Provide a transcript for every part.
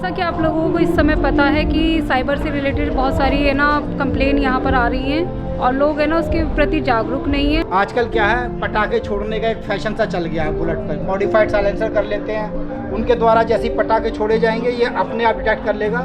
जैसा कि आप लोगों को इस समय पता है कि साइबर से रिलेटेड बहुत सारी है ना कंप्लेन यहाँ पर आ रही हैं और लोग है ना उसके प्रति जागरूक नहीं है। आजकल क्या है, पटाखे छोड़ने का एक फैशन सा चल गया है। बुलेट पर मॉडिफाइड साइलेंसर कर लेते हैं, उनके द्वारा जैसे ही पटाखे छोड़े जाएंगे ये अपने आप डिटेक्ट कर लेगा।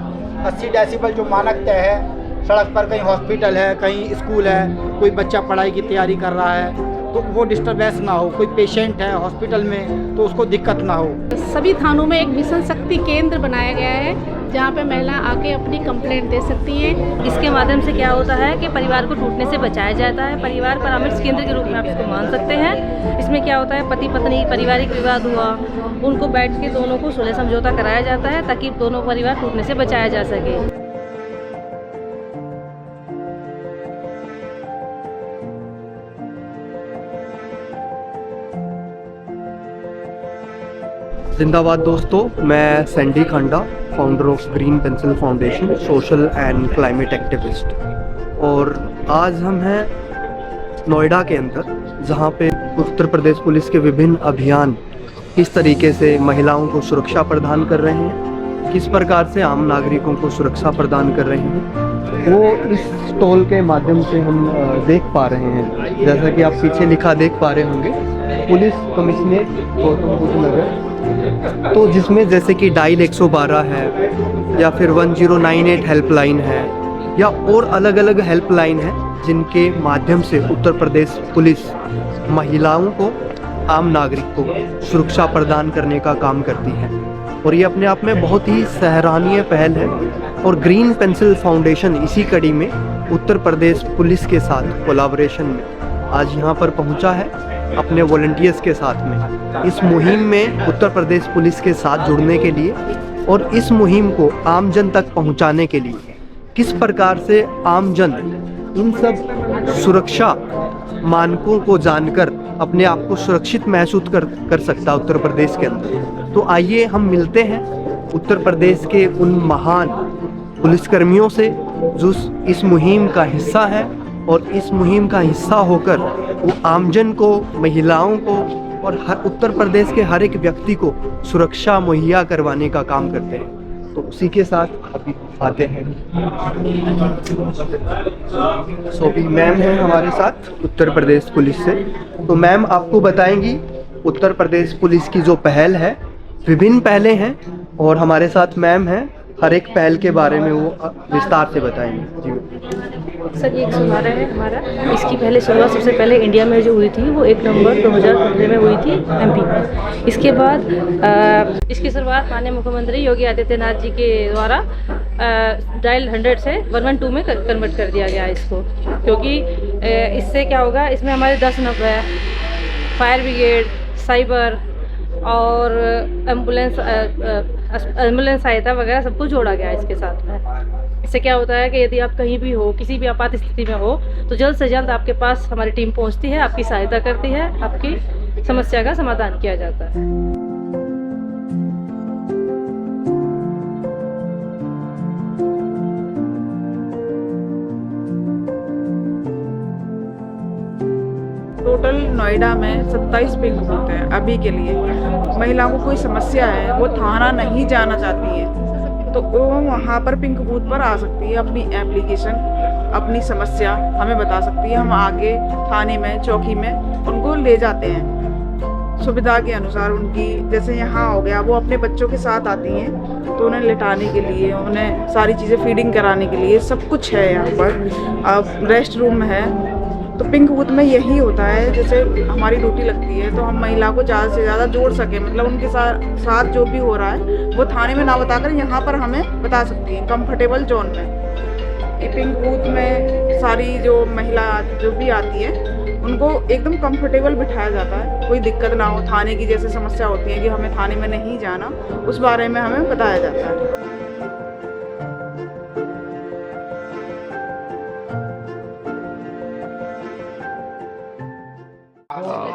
80 डेसिबल जो मानक तय है, सड़क पर कहीं हॉस्पिटल है, कहीं स्कूल है, कोई बच्चा पढ़ाई की तैयारी कर रहा है तो वो डिस्टर्बेंस ना हो, कोई पेशेंट है हॉस्पिटल में तो उसको दिक्कत ना हो। सभी थानों में एक मिशन शक्ति केंद्र बनाया गया है जहाँ पे महिला आके अपनी कंप्लेंट दे सकती हैं। इसके माध्यम से क्या होता है कि परिवार को टूटने से बचाया जाता है। परिवार परामर्श केंद्र के रूप में आप इसको मान सकते हैं। इसमें क्या होता है, पति पत्नी पारिवारिक विवाद हुआ, उनको बैठ के दोनों को सुलह समझौता कराया जाता है ताकि दोनों परिवार टूटने से बचाया जा सके। जिंदाबाद दोस्तों, मैं Sandy Khanda, founder of green pencil foundation, social and climate activist. और आज हम हैं नोएडा के अंदर, जहां पे उत्तर प्रदेश पुलिस के विभिन्न अभियान किस तरीके से महिलाओं को सुरक्षा प्रदान कर रहे हैं, किस प्रकार से आम नागरिकों को सुरक्षा प्रदान कर रहे हैं, वो इस स्टॉल के माध्यम से हम देख पा रहे हैं। जैसा कि आप पीछे लिखा देख पा रहे होंगे, पुलिस कमिश्नरेट गौतम बुद्ध नगर, तो जिसमें जैसे कि डायल 112 है या फिर 1098 हेल्पलाइन है या और अलग अलग हेल्पलाइन है जिनके माध्यम से उत्तर प्रदेश पुलिस महिलाओं को, आम नागरिक को सुरक्षा प्रदान करने का काम करती है। और ये अपने आप में बहुत ही सराहनीय पहल है। और ग्रीन पेंसिल फाउंडेशन इसी कड़ी में उत्तर प्रदेश पुलिस के साथ कोलैबोरेशन में आज यहाँ पर पहुँचा है अपने वॉलंटियर्स के साथ में, इस मुहिम में उत्तर प्रदेश पुलिस के साथ जुड़ने के लिए और इस मुहिम को आम जन तक पहुंचाने के लिए किस प्रकार से आम जन इन सब सुरक्षा मानकों को जानकर अपने आप को सुरक्षित महसूस कर सकता है उत्तर प्रदेश के अंदर। तो आइए हम मिलते हैं उत्तर प्रदेश के उन महान पुलिसकर्मियों से जो इस मुहिम का हिस्सा है और इस मुहिम का हिस्सा होकर वो आमजन को, महिलाओं को और हर उत्तर प्रदेश के हर एक व्यक्ति को सुरक्षा मुहैया करवाने का काम करते हैं। तो उसी के साथ अभी आते हैं। सोफी मैम हैं हमारे साथ उत्तर प्रदेश पुलिस से। तो मैम आपको बताएंगी उत्तर प्रदेश पुलिस की जो पहल है, विभिन्न पहलें हैं और हमारे साथ मैम हैं, हर एक पहल के बारे में वो विस्तार से बताएंगे। जी सर, ये 112 है हमारा। इसकी पहले शुरुआत सबसे पहले इंडिया में जो हुई थी वो 1 नवंबर 2015 में हुई थी एमपी में। इसके बाद इसकी शुरुआत माननीय मुख्यमंत्री योगी आदित्यनाथ जी के द्वारा डायल 100 से 112 में कन्वर्ट कर दिया गया इसको, क्योंकि इससे क्या होगा, इसमें हमारे 10 नंबर है, फायर ब्रिगेड, साइबर और एम्बुलेंस सहायता वगैरह सब कुछ जोड़ा गया है इसके साथ में। इससे क्या होता है कि यदि आप कहीं भी हो, किसी भी आपात स्थिति में हो, तो जल्द से जल्द आपके पास हमारी टीम पहुंचती है, आपकी सहायता करती है, आपकी समस्या का समाधान किया जाता है। टोटल नोएडा में 27 पिंक बूथ हैं अभी के लिए। महिलाओं को कोई समस्या है, वो थाना नहीं जाना चाहती है, तो वो वहाँ पर पिंक बूथ पर आ सकती है, अपनी एप्लीकेशन, अपनी समस्या हमें बता सकती है। हम आगे थाने में, चौकी में उनको ले जाते हैं सुविधा के अनुसार उनकी। जैसे यहाँ हो गया, वो अपने बच्चों के साथ आती हैं तो उन्हें लिटाने के लिए, उन्हें सारी चीज़ें फीडिंग कराने के लिए सब कुछ है यहाँ पर। अब रेस्ट रूम है, तो पिंक बूथ में यही होता है। जैसे हमारी ड्यूटी लगती है तो हम महिला को ज़्यादा से ज़्यादा जोड़ सकें, मतलब उनके साथ जो भी हो रहा है वो थाने में ना बताकर यहाँ पर हमें बता सकती हैं कंफर्टेबल जोन में। ये पिंक बूथ में सारी जो महिला जो भी आती है उनको एकदम कंफर्टेबल बिठाया जाता है, कोई दिक्कत ना हो। थाने की जैसे समस्या होती है कि हमें थाने में नहीं जाना, उस बारे में हमें बताया जाता है।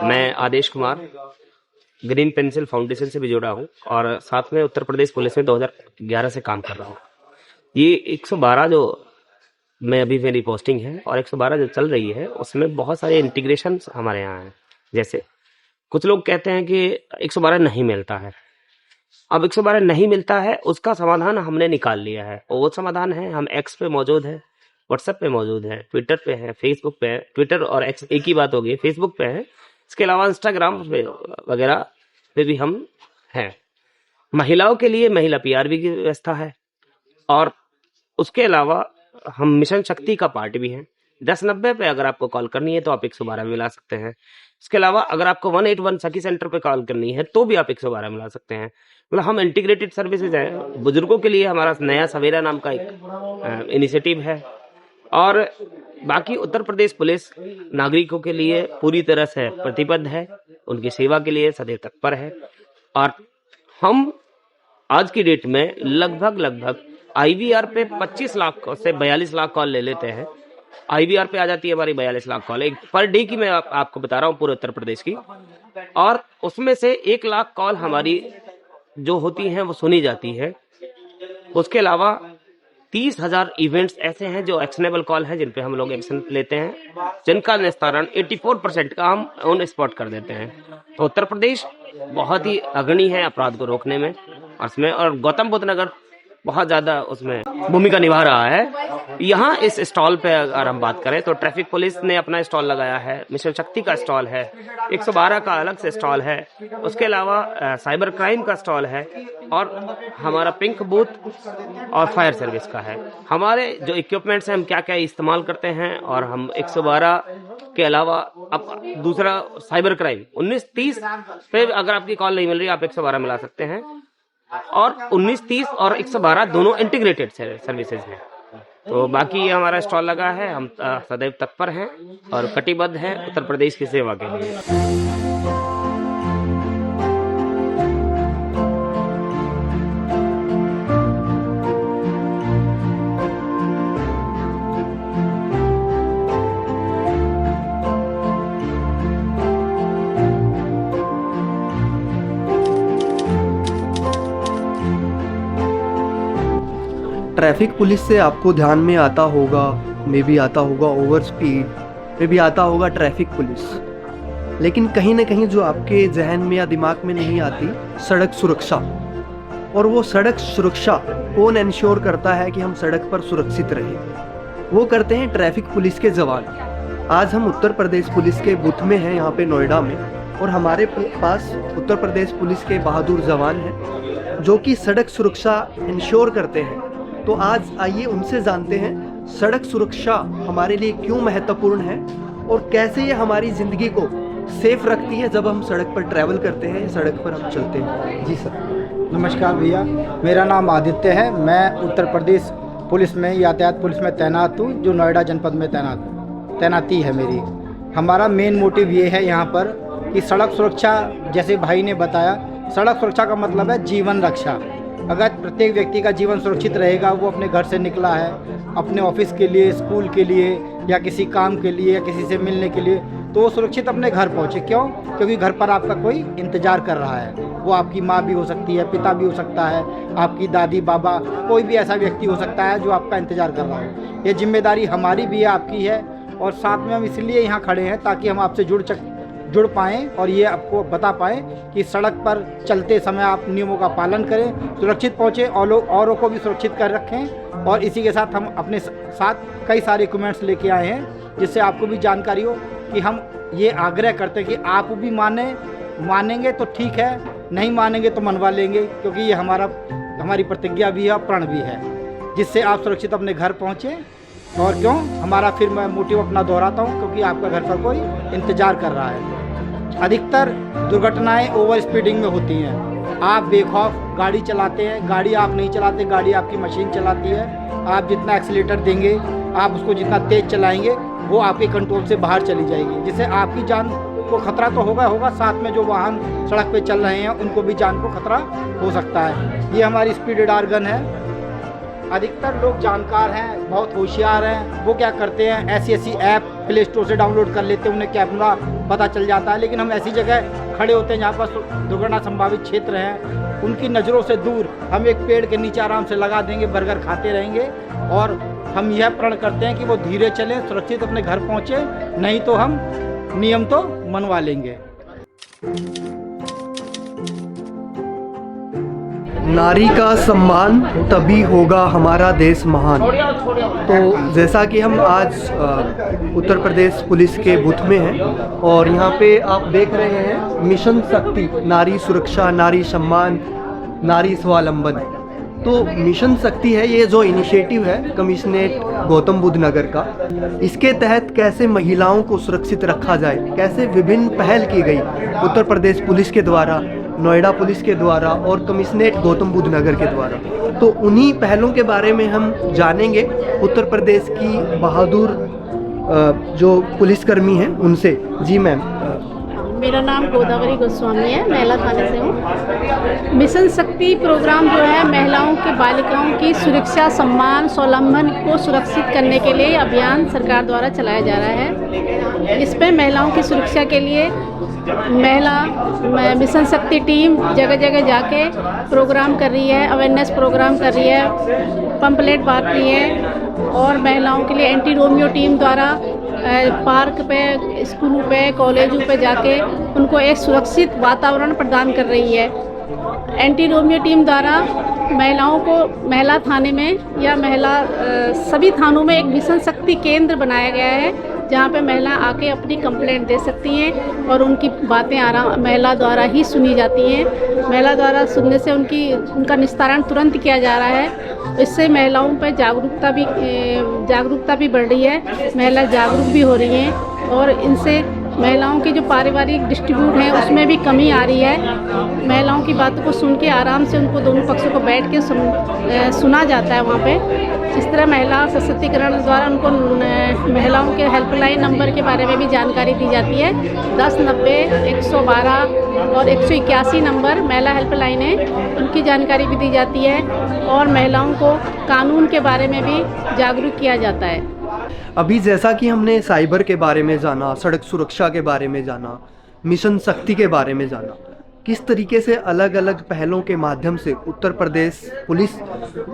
मैं आदेश कुमार ग्रीन पेंसिल फाउंडेशन से भी जुड़ा हूँ और साथ में उत्तर प्रदेश पुलिस में 2011 से काम कर रहा हूँ। ये 112 जो मैं अभी मेरी पोस्टिंग है और 112 जो चल रही है उसमें बहुत सारे इंटीग्रेशन हमारे यहाँ हैं। जैसे कुछ लोग कहते हैं कि 112 नहीं मिलता है, अब 112 नहीं मिलता है, उसका समाधान हमने निकाल लिया है। और वो समाधान है, हम एक्स पे मौजूद है, व्हाट्सएप पे मौजूद है, ट्विटर पे है, फेसबुक पे है। ट्विटर और एक्स एक ही बात होगी, फेसबुक पे है। इसके अलावा इंस्टाग्राम पे वगैरह पे भी हम हैं। महिलाओं के लिए महिला पीआरबी की व्यवस्था है, और उसके अलावा हम मिशन शक्ति का पार्ट भी हैं। 1090 पे अगर आपको कॉल करनी है तो आप 112 मिला सकते हैं। इसके अलावा अगर आपको 181 सखी सेंटर पे कॉल करनी है तो भी आप 112 मिला सकते हैं। मतलब हम इंटीग्रेटेड सर्विसेज हैं। बुजुर्गों के लिए हमारा नया सवेरा नाम का एक इनिशिएटिव है, और बाकी उत्तर प्रदेश पुलिस नागरिकों के लिए पूरी तरह से प्रतिबद्ध है, उनकी सेवा के लिए सदैव तत्पर है। और हम आज की डेट में लगभग आईवीआर पे 25 लाख से 42 लाख कॉल ले लेते हैं। आईवीआर पे आ जाती है हमारी 42 लाख कॉल एक पर डे की। मैं आपको बता रहा हूँ पूरे उत्तर प्रदेश की, और उसमें से 1 लाख कॉल हमारी जो होती हैं वो सुनी जाती है। उसके अलावा 30,000 इवेंट्स ऐसे हैं जो एक्शनेबल कॉल हैं, जिन पे हम लोग एक्शन लेते हैं, जिनका निस्तारण 84% का हम ऑन स्पॉट कर देते हैं। तो उत्तर प्रदेश बहुत ही अग्रणी है अपराध को रोकने में, और गौतम बुद्ध नगर बहुत ज्यादा उसमें भूमिका निभा रहा है। यहाँ इस स्टॉल पे अगर हम बात करें तो ट्रैफिक पुलिस ने अपना स्टॉल लगाया है, मिशन शक्ति का स्टॉल है, 112 का अलग से स्टॉल है, उसके अलावा साइबर क्राइम का स्टॉल है, और हमारा पिंक बूथ और फायर सर्विस का है। हमारे जो इक्विपमेंट्स हैं हम क्या क्या इस्तेमाल करते हैं, और हम 112 के अलावा अब दूसरा साइबर क्राइम 1930 पे अगर आपकी कॉल नहीं मिल रही आप 112 मिला सकते हैं, और 1930 और 112 दोनों इंटीग्रेटेड सर्विसेज हैं। तो बाकी ये हमारा स्टॉल लगा है, हम सदैव तत्पर हैं और कटिबद्ध हैं उत्तर प्रदेश की सेवा के लिए। ट्रैफिक पुलिस से आपको ध्यान में आता होगा, मे भी आता होगा ओवर स्पीड, मे भी आता होगा ट्रैफिक पुलिस, लेकिन कहीं ना कहीं जो आपके जहन में या दिमाग में नहीं आती, सड़क सुरक्षा। और वो सड़क सुरक्षा कौन इंश्योर करता है कि हम सड़क पर सुरक्षित रहें? वो करते हैं ट्रैफिक पुलिस के जवान। आज हम उत्तर प्रदेश पुलिस के बूथ में हैं, यहाँ पे नोएडा में, और हमारे पास उत्तर प्रदेश पुलिस के बहादुर जवान हैं जो कि सड़क सुरक्षा इंश्योर करते हैं। तो आज आइए उनसे जानते हैं सड़क सुरक्षा हमारे लिए क्यों महत्वपूर्ण है, और कैसे ये हमारी ज़िंदगी को सेफ रखती है जब हम सड़क पर ट्रैवल करते हैं, सड़क पर हम चलते हैं। जी सर। नमस्कार भैया, मेरा नाम आदित्य है। मैं उत्तर प्रदेश पुलिस में यातायात पुलिस में तैनात हूँ, जो नोएडा जनपद में तैनाती है मेरी। हमारा मेन मोटिव ये है यहाँ पर कि सड़क सुरक्षा, जैसे भाई ने बताया, सड़क सुरक्षा का मतलब है जीवन रक्षा। अगर प्रत्येक व्यक्ति का जीवन सुरक्षित रहेगा, वो अपने घर से निकला है अपने ऑफिस के लिए, स्कूल के लिए, या किसी काम के लिए, या किसी से मिलने के लिए, तो वो सुरक्षित अपने घर पहुँचे। क्यों? क्योंकि घर पर आपका कोई इंतज़ार कर रहा है। वो आपकी माँ भी हो सकती है, पिता भी हो सकता है, आपकी दादी, बाबा, कोई भी ऐसा व्यक्ति हो सकता है जो आपका इंतज़ार कर रहा है। ये जिम्मेदारी हमारी भी है, आपकी है, और साथ में हम इसलिए यहाँ खड़े हैं ताकि हम आपसे जुड़ पाएँ और ये आपको बता पाएँ कि सड़क पर चलते समय आप नियमों का पालन करें, सुरक्षित पहुँचें, और लोग औरों को भी सुरक्षित कर रखें। और इसी के साथ हम अपने साथ कई सारे इक्विपमेंट्स लेके आए हैं, जिससे आपको भी जानकारी हो कि हम ये आग्रह करते हैं कि आप भी मानेंगे तो ठीक है, नहीं मानेंगे तो मनवा लेंगे, क्योंकि ये हमारी प्रतिज्ञा भी है, प्रण भी है, जिससे आप सुरक्षित अपने घर पहुँचें। और क्यों हमारा, फिर मैं मोटिव अपना दोहराता हूँ, क्योंकि आपका घर पर कोई इंतज़ार कर रहा है। अधिकतर दुर्घटनाएं ओवर स्पीडिंग में होती हैं। आप बेखौफ गाड़ी चलाते हैं, गाड़ी आप नहीं चलाते, गाड़ी आपकी मशीन चलाती है। आप जितना एक्सीलेटर देंगे, आप उसको जितना तेज़ चलाएंगे, वो आपके कंट्रोल से बाहर चली जाएगी, जिससे आपकी जान को खतरा तो होगा, साथ में जो वाहन सड़क पे चल रहे हैं उनको भी जान को खतरा हो सकता है। ये हमारी स्पीड रडार गन है। अधिकतर लोग जानकार हैं, बहुत होशियार हैं, वो क्या करते हैं, ऐसी ऐप प्ले स्टोर से डाउनलोड कर लेते हैं, उन्हें कैमरा पता चल जाता है। लेकिन हम ऐसी जगह खड़े होते हैं जहाँ पर दुर्घटना संभावित क्षेत्र हैं, उनकी नज़रों से दूर हम एक पेड़ के नीचे आराम से लगा देंगे, बर्गर खाते रहेंगे, और हम यह प्रण करते हैं कि वो धीरे चलें, सुरक्षित अपने घर पहुँचे, नहीं तो हम नियम तो मनवा लेंगे। नारी का सम्मान तभी होगा हमारा देश महान। तो जैसा कि हम आज उत्तर प्रदेश पुलिस के बूथ में हैं और यहाँ पे आप देख रहे हैं मिशन शक्ति, नारी सुरक्षा, नारी सम्मान, नारी स्वावलंबन। तो मिशन शक्ति है ये जो इनिशिएटिव है कमिश्नरेट गौतम बुद्ध नगर का, इसके तहत कैसे महिलाओं को सुरक्षित रखा जाए, कैसे विभिन्न पहल की गई उत्तर प्रदेश पुलिस के द्वारा, नोएडा पुलिस के द्वारा और कमिश्नरेट गौतम बुद्ध नगर के द्वारा। तो उन्हीं पहलों के बारे में हम जानेंगे उत्तर प्रदेश की बहादुर जो पुलिसकर्मी हैं उनसे। जी मैम। मेरा नाम गोदावरी गोस्वामी है, मैला थाने से हूँ। मिशन शक्ति प्रोग्राम जो है महिलाओं के बालिकाओं की सुरक्षा, सम्मान, स्वावलंबन को सुरक्षित करने के लिए अभियान सरकार द्वारा चलाया जा रहा है। इस पे महिलाओं की सुरक्षा के लिए महिला मिशन शक्ति टीम जगह जगह जाके प्रोग्राम कर रही है, अवेयरनेस प्रोग्राम कर रही है, पंपलेट बांट रही है और महिलाओं के लिए एंटी रोमियो टीम द्वारा पार्क पे, स्कूलों पे, कॉलेजों पे जाके उनको एक सुरक्षित वातावरण प्रदान कर रही है। एंटी रोमियो टीम द्वारा महिलाओं को महिला थाने में या महिला सभी थानों में एक मिशन शक्ति केंद्र बनाया गया है जहाँ पे महिला आके अपनी कंप्लेंट दे सकती हैं और उनकी बातें महिला द्वारा ही सुनी जाती हैं। महिला द्वारा सुनने से उनका निस्तारण तुरंत किया जा रहा है। इससे महिलाओं पर जागरूकता भी बढ़ रही है, महिला जागरूक भी हो रही हैं और इनसे महिलाओं की जो पारिवारिक डिस्ट्रीब्यूट है उसमें भी कमी आ रही है। महिलाओं की बातों को सुन के आराम से उनको दोनों पक्षों को बैठ के सुना जाता है वहाँ पे। इस तरह महिला सशक्तिकरण द्वारा उनको महिलाओं के हेल्पलाइन नंबर के बारे में भी जानकारी दी जाती है। 1090, 112 और 181 नंबर महिला हेल्पलाइन है, उनकी जानकारी भी दी जाती है और महिलाओं को कानून के बारे में भी जागरूक किया जाता है। अभी जैसा कि हमने साइबर के बारे में जाना, सड़क सुरक्षा के बारे में जाना, मिशन शक्ति के बारे में जाना, किस तरीके से अलग अलग पहलों के माध्यम से उत्तर प्रदेश पुलिस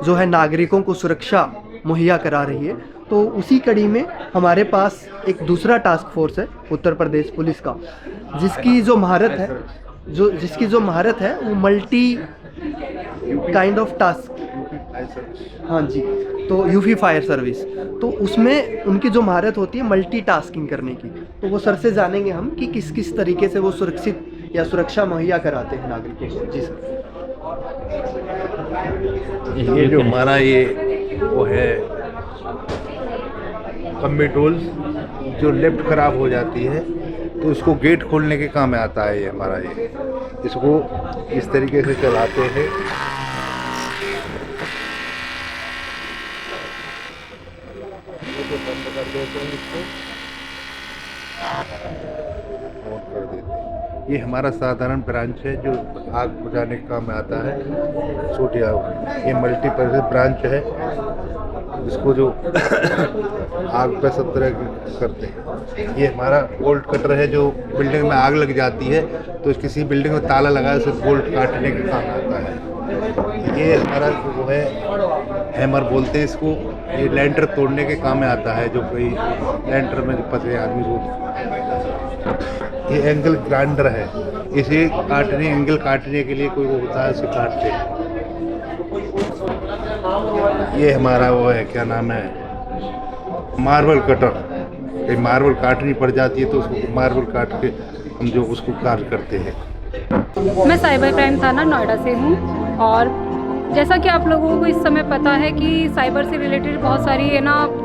जो है नागरिकों को सुरक्षा मुहैया करा रही है, तो उसी कड़ी में हमारे पास एक दूसरा टास्क फोर्स है उत्तर प्रदेश पुलिस का, जिसकी जो महारत है वो मल्टी काइंड ऑफ टास्क, हाँ जी, तो यूपी फायर सर्विस, तो उसमें उनकी जो महारत होती है मल्टीटास्किंग करने की। तो वो सर से जानेंगे हम कि किस किस तरीके से वो सुरक्षित या सुरक्षा मुहैया कराते हैं नागरिकों को। जी सर। ये जो हमारा वो है कम्बी टूल्स, जो लेफ्ट खराब हो जाती है तो इसको गेट खोलने के काम में आता है। ये हमारा इसको इस तरीके से चलाते हैं। बंद कर देते हैं, इसको ऑन कर देते हैं। ये हमारा साधारण ब्रांच है जो आग बुझाने के काम में आता है। छोटी आग, ये मल्टीपर्पज ब्रांच है, इसको जो आग पे सब तरह करते हैं। ये हमारा बोल्ट कटर है, जो बिल्डिंग में आग लग जाती है तो किसी बिल्डिंग में ताला लगा उसे बोल्ट काटने के काम आता है। ये हमारा जो है हैमर बोलते हैं इसको, ये लेंटर तोड़ने के काम में आता है। जो कोई लेंटर में फंसे आदमी को, ये एंगल ग्राइंडर है, इसे एंगल काटने के लिए कोई वो होता है, इसे काटते हैं। ये हमारा वो है, क्या नाम है, मार्बल कटर। कहीं मार्बल काटनी पड़ जाती है तो उसको मार्बल काट के हम जो उसको कार्य करते हैं। मैं साइबर क्राइम थाना नोएडा से हूँ और जैसा कि आप लोगों को इस समय पता है कि साइबर से रिलेटेड बहुत सारी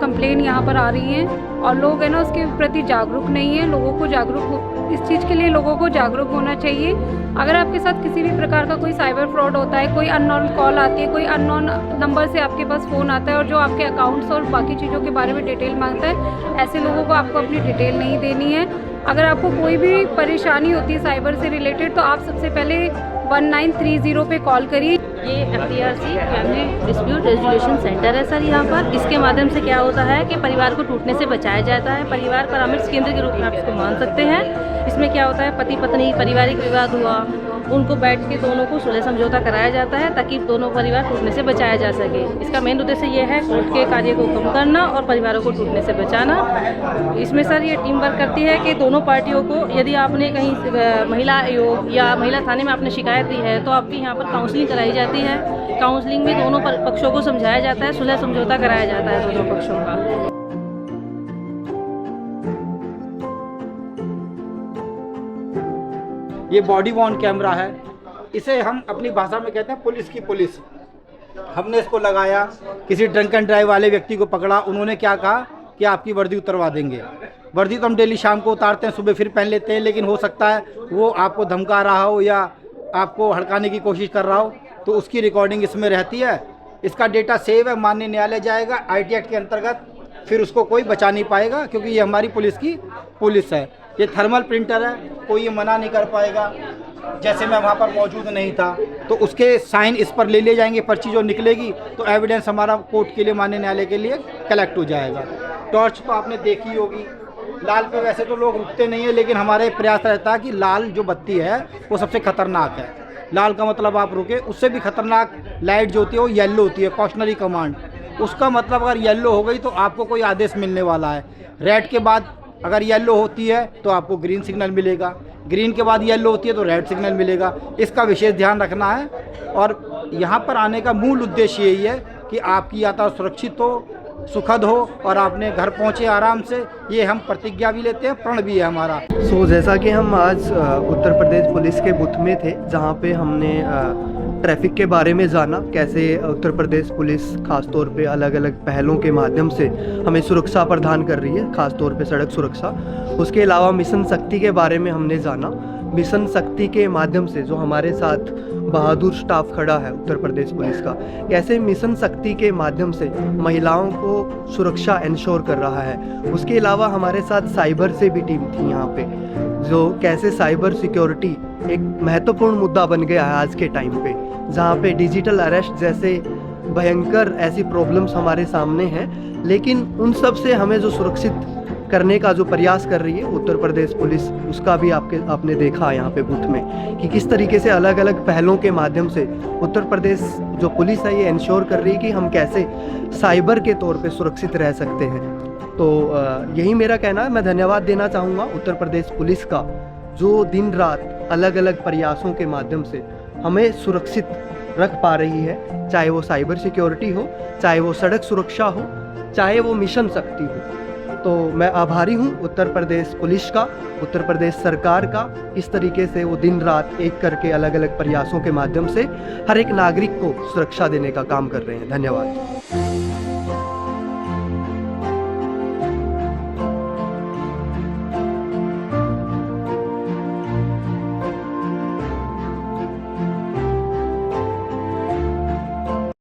कंप्लेन यहाँ पर आ रही हैं और लोग उसके प्रति जागरूक नहीं है। लोगों को इस चीज़ के लिए लोगों को जागरूक होना चाहिए। अगर आपके साथ किसी भी प्रकार का कोई साइबर फ्रॉड होता है, कोई अननोन कॉल आती है, कोई अननोन नंबर से आपके पास फ़ोन आता है और जो आपके अकाउंट्स और बाकी चीज़ों के बारे में डिटेल मांगता है, ऐसे लोगों को आपको अपनी डिटेल नहीं देनी है। अगर आपको कोई भी परेशानी होती है साइबर से रिलेटेड तो आप सबसे पहले 1930 पे कॉल करिए। ये FDRC family dispute resolution centre है सर। यहाँ पर इसके माध्यम से क्या होता है कि परिवार को टूटने से बचाया जाता है। परिवार परामर्श केंद्र के रूप में आप इसको मान सकते हैं। इसमें क्या होता है, पति पत्नी पारिवारिक विवाद हुआ उनको बैठ के दोनों को सुलह समझौता कराया जाता है ताकि दोनों परिवार टूटने से बचाया जा सके। इसका मेन उद्देश्य ये है कोर्ट के कार्य को कम करना और परिवारों को टूटने से बचाना। इसमें सर ये टीम वर्क करती है कि दोनों पार्टियों को, यदि आपने कहीं महिला आयोग या महिला थाने में आपने शिकायत दी है तो आपकी यहाँ पर काउंसलिंग कराई जाती है। काउंसलिंग में दोनों पक्षों को समझाया जाता है, सुलह समझौता कराया जाता है दोनों पक्षों का। ये बॉडी वॉर्न कैमरा है, इसे हम अपनी भाषा में कहते हैं पुलिस की पुलिस। हमने इसको लगाया, किसी ड्रंक एंड ड्राइव वाले व्यक्ति को पकड़ा, उन्होंने क्या कहा कि आपकी वर्दी उतरवा देंगे। वर्दी तो हम डेली शाम को उतारते हैं, सुबह फिर पहन लेते हैं, लेकिन हो सकता है वो आपको धमका रहा हो या आपको हड़काने की कोशिश कर रहा हो, तो उसकी रिकॉर्डिंग इसमें रहती है। इसका डेटा सेव है, माननीय न्यायालय जाएगा आईटी एक्ट के अंतर्गत, फिर उसको कोई बचा नहीं पाएगा क्योंकि ये हमारी पुलिस की पुलिस है। ये थर्मल प्रिंटर है, कोई ये मना नहीं कर पाएगा। जैसे मैं वहाँ पर मौजूद नहीं था तो उसके साइन इस पर ले लिए जाएंगे, पर्ची जो निकलेगी तो एविडेंस हमारा कोर्ट के लिए, माननीय न्यायालय के लिए कलेक्ट हो जाएगा। टॉर्च तो आपने देखी होगी, लाल पे वैसे तो लोग रुकते नहीं है, लेकिन हमारे प्रयास रहता है कि लाल जो बत्ती है वो सबसे खतरनाक है। लाल का मतलब आप रुके, उससे भी खतरनाक लाइट जो होती है वो येलो होती है, कॉशनरी कमांड। उसका मतलब अगर येलो हो गई तो आपको कोई आदेश मिलने वाला है। रेड के बाद अगर येलो होती है तो आपको ग्रीन सिग्नल मिलेगा, ग्रीन के बाद येलो होती है तो रेड सिग्नल मिलेगा। इसका विशेष ध्यान रखना है। और यहाँ पर आने का मूल उद्देश्य यही है कि आपकी यात्रा सुरक्षित हो, सुखद हो और आपने घर पहुँचे आराम से। ये हम प्रतिज्ञा भी लेते हैं, प्रण भी है हमारा। जैसा कि हम आज उत्तर प्रदेश पुलिस के बूथ में थे, जहाँ पे हमने ट्रैफिक के बारे में जाना, कैसे उत्तर प्रदेश पुलिस खास तौर पे अलग अलग पहलों के माध्यम से हमें सुरक्षा प्रदान कर रही है, खास तौर पे सड़क सुरक्षा। उसके अलावा मिशन शक्ति के बारे में हमने जाना। मिशन शक्ति के माध्यम से जो हमारे साथ बहादुर स्टाफ खड़ा है उत्तर प्रदेश पुलिस का, कैसे मिशन शक्ति के माध्यम से महिलाओं को सुरक्षा इंश्योर कर रहा है। उसके अलावा हमारे साथ साइबर से भी टीम थी यहाँ पे, जो कैसे साइबर सिक्योरिटी एक महत्वपूर्ण मुद्दा बन गया है आज के टाइम पे, जहाँ पे डिजिटल अरेस्ट जैसे भयंकर ऐसी प्रॉब्लम्स हमारे सामने हैं, लेकिन उन सब से हमें जो सुरक्षित करने का जो प्रयास कर रही है उत्तर प्रदेश पुलिस, उसका भी आपने देखा यहाँ पे बूथ में कि किस तरीके से अलग अलग पहलों के माध्यम से उत्तर प्रदेश जो पुलिस है ये इंश्योर कर रही है कि हम कैसे साइबर के तौर पे सुरक्षित रह सकते हैं। तो यही मेरा कहना है। मैं धन्यवाद देना चाहूँगा उत्तर प्रदेश पुलिस का, जो दिन रात अलग अलग प्रयासों के माध्यम से हमें सुरक्षित रख पा रही है, चाहे वो साइबर सिक्योरिटी हो, चाहे वो सड़क सुरक्षा हो, चाहे वो मिशन शक्ति हो। तो मैं आभारी हूँ उत्तर प्रदेश पुलिस का, उत्तर प्रदेश सरकार का। इस तरीके से वो दिन रात एक करके अलग अलग प्रयासों के माध्यम से हर एक नागरिक को सुरक्षा देने का काम कर रहे हैं। धन्यवाद।